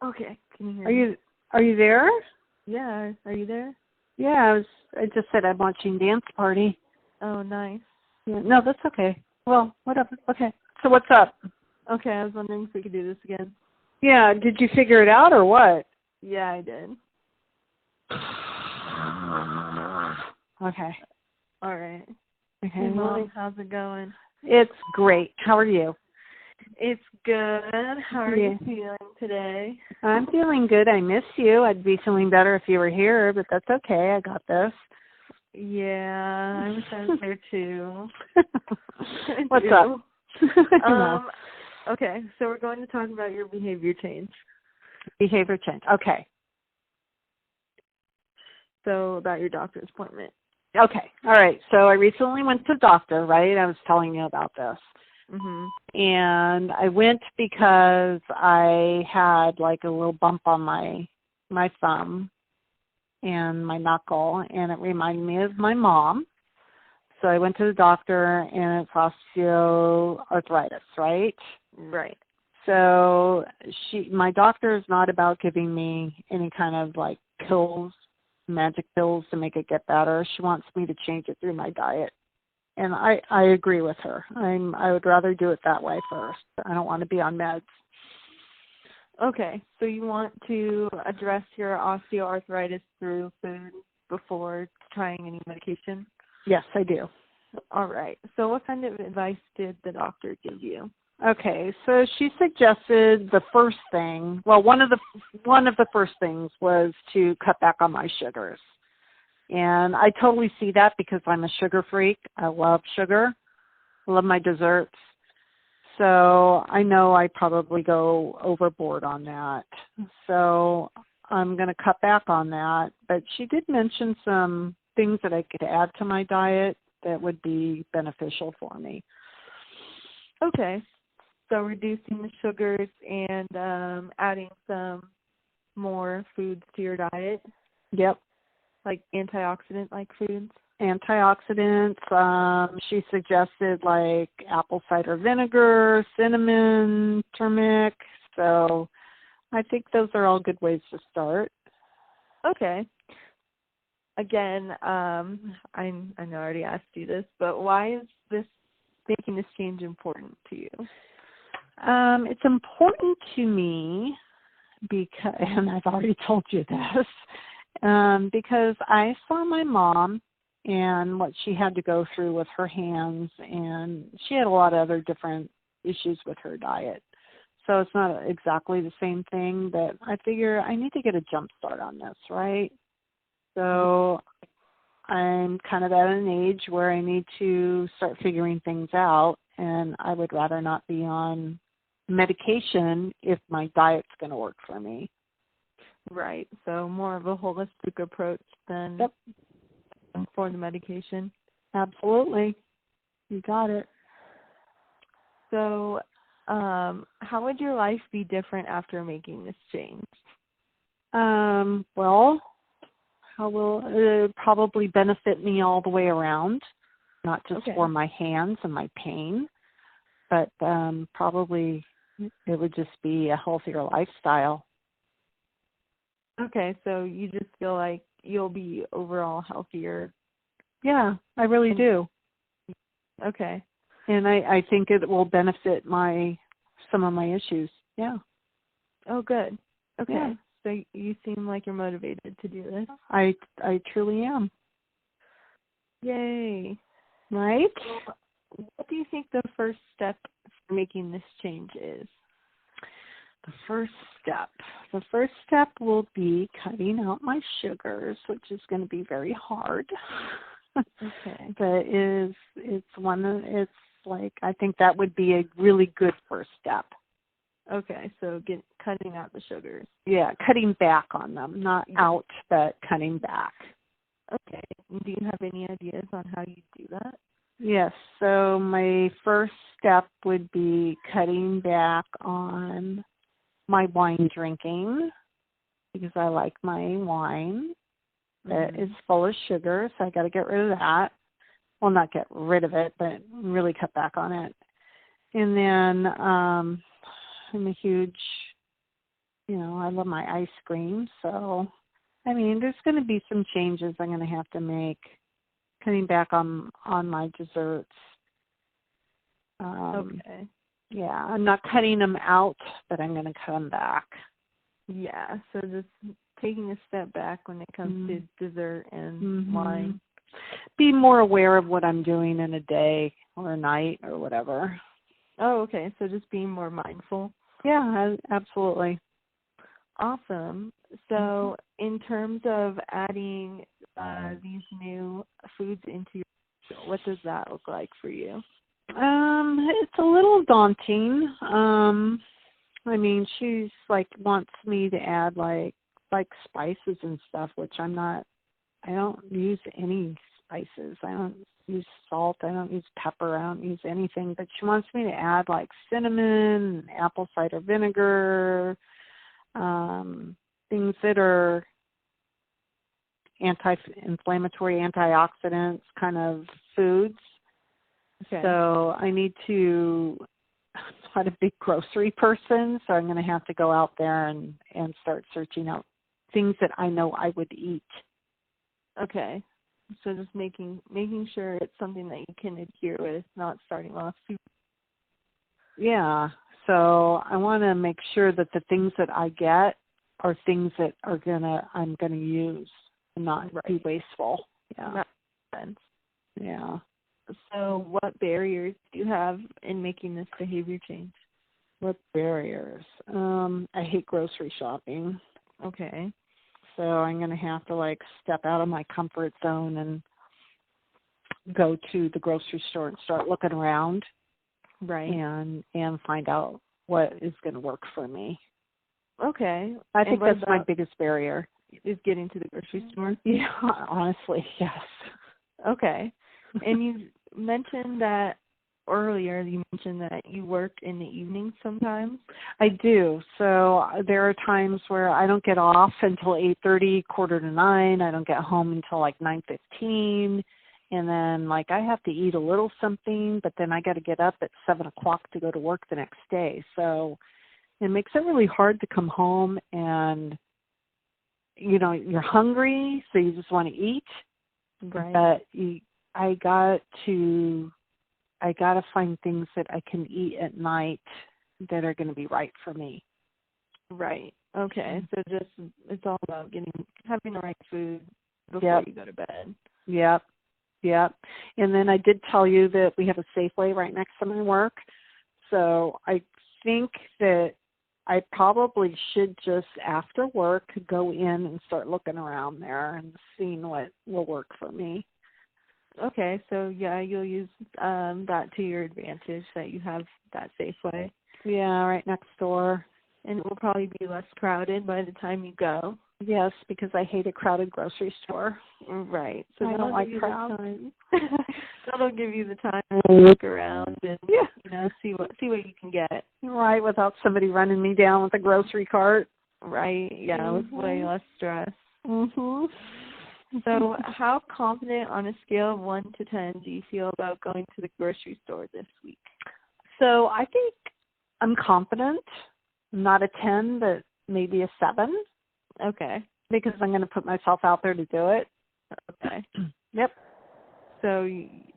Okay, can you hear Are me? you there? Yeah, are you there? Yeah, I just said I'm watching Dance Party. Oh, nice. Yeah, no, that's okay. Well, whatever. Okay. So what's up? Okay, I was wondering if we could do this again. Yeah, did you figure it out or what? Yeah, I did. Okay. All right. Okay. Hey, Mom, how's it going? It's great. How are you? It's good. How are you feeling today? I'm feeling good. I miss you. I'd be feeling better if you were here, but that's okay. I got this. Yeah, I wish I was there too. What's up? Okay, so we're going to talk about your behavior change. Behavior change. Okay. So about your doctor's appointment. Okay. All right. So I recently went to the doctor, right? I was telling you about this. Mhm. And I went because I had like a little bump on my thumb and my knuckle, and it reminded me of my mom. So I went to the doctor, and it's osteoarthritis, right? Right. So my doctor is not about giving me any kind of like pills, magic pills to make it get better. She wants me to change it through my diet. And I agree with her. I would rather do it that way first. I don't want to be on meds. Okay, so you want to address your osteoarthritis through food before trying any medication? Yes, I do. All right. So what kind of advice did the doctor give you? Okay, so she suggested the first thing. Well, one of the first things was to cut back on my sugars. And I totally see that because I'm a sugar freak. I love sugar. I love my desserts. So I know I probably go overboard on that. So I'm going to cut back on that. But she did mention some things that I could add to my diet that would be beneficial for me. Okay. So reducing the sugars and adding some more foods to your diet? Yep. Like antioxidant-like foods? Antioxidants. She suggested like apple cider vinegar, cinnamon, turmeric. So I think those are all good ways to start. Okay. Again, I know I already asked you this, but why is making this change important to you? It's important to me because, and I've already told you this, because I saw my mom and what she had to go through with her hands, and she had a lot of other different issues with her diet. So it's not exactly the same thing, but I figure I need to get a jump start on this, right? So I'm kind of at an age where I need to start figuring things out, and I would rather not be on medication if my diet's going to work for me. Right. So more of a holistic approach than for the medication. Absolutely. You got it. So how would your life be different after making this change? Well, how will it probably benefit me all the way around, not just for my hands and my pain, but probably it would just be a healthier lifestyle. Okay, so you just feel like you'll be overall healthier. Yeah, I really do. Okay. And I think it will benefit some of my issues. Yeah. Oh, good. Okay. Yeah. So you seem like you're motivated to do this. I truly am. Yay. Right? Well, what do you think the first step for making this change is? The first step will be cutting out my sugars, which is going to be very hard. Okay. But it's like, I think that would be a really good first step. Okay, so cutting out the sugars. Yeah, cutting back on them, not out, but cutting back. Okay. Do you have any ideas on how you do that? Yes, so my first step would be cutting back on my wine drinking because I like my wine that is full of sugar, so I got to get rid of that. Well, not get rid of it, but really cut back on it. And then I'm a huge I love my ice cream. So, I mean, there's going to be some changes I'm going to have to make, cutting back on my desserts. Okay. Yeah, I'm not cutting them out, but I'm going to cut them back. Yeah, so just taking a step back when it comes to dessert and wine. Be more aware of what I'm doing in a day or a night or whatever. Oh, okay. So just being more mindful. Yeah, absolutely. Awesome. So in terms of adding these new foods into your meal, what does that look like for you? It's a little daunting. I mean, she's wants me to add like spices and stuff, which I don't use any spices. I don't use salt. I don't use pepper. I don't use anything. But she wants me to add like cinnamon, apple cider vinegar, things that are anti-inflammatory, antioxidants kind of foods. Okay. So I'm not a big grocery person, so I'm going to have to go out there and start searching out things that I know I would eat. Okay. So just making sure it's something that you can adhere with, not starting off super. Yeah. So I want to make sure that the things that I get are things that I'm gonna use and not be wasteful. Yeah. That makes sense. Yeah. So what barriers do you have in making this behavior change? What barriers? I hate grocery shopping. Okay. So I'm going to have to step out of my comfort zone and go to the grocery store and start looking around. Right. And find out what is going to work for me. Okay. I think that's my biggest barrier. Is getting to the grocery store? Yeah, honestly, yes. Okay. And you mentioned that earlier, you mentioned that you work in the evenings sometimes? I do. So there are times where I don't get off until 8:30, 8:45. I don't get home until 9:15. And then I have to eat a little something, but then I got to get up at 7 o'clock to go to work the next day. So it makes it really hard to come home and, you're hungry, so you just want to eat. Right. But I got to find things that I can eat at night that are going to be right for me. Right. Okay. So it's all about having the right food before you go to bed. Yep. And then I did tell you that we have a Safeway right next to my work. So I think that I probably should just after work go in and start looking around there and seeing what will work for me. Okay, so you'll use that to your advantage that you have that Safeway. Yeah, right next door. And it will probably be less crowded by the time you go. Yes, because I hate a crowded grocery store. Right. So I don't like crowds. That'll give you the time to look around and see what you can get. Right, without somebody running me down with a grocery cart. Right. Yeah, with way less stress. Mhm. So how confident on a scale of 1 to 10 do you feel about going to the grocery store this week? So I think I'm confident. Not a 10, but maybe a 7. Okay. Because I'm going to put myself out there to do it. Okay. Yep. So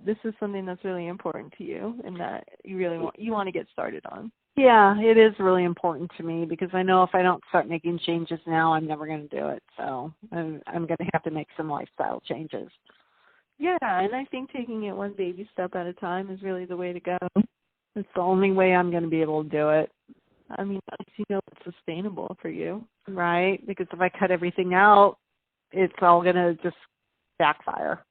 this is something that's really important to you and that you want to get started on. Yeah, it is really important to me because I know if I don't start making changes now, I'm never going to do it. So I'm going to have to make some lifestyle changes. Yeah, and I think taking it one baby step at a time is really the way to go. It's the only way I'm going to be able to do it. I mean, it's sustainable for you. Right, because if I cut everything out, it's all going to just backfire.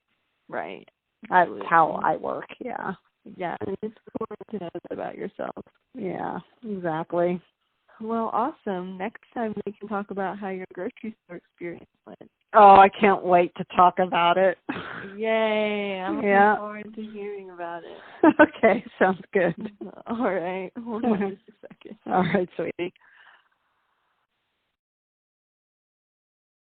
Right. That's how I work, yeah. Yeah, and it's important to know that about yourself. Yeah, exactly. Well, awesome. Next time we can talk about how your grocery store experience went. Oh, I can't wait to talk about it. Yay. I'm looking forward to hearing about it. Okay, sounds good. All right. Hold on just a second. All right, sweetie.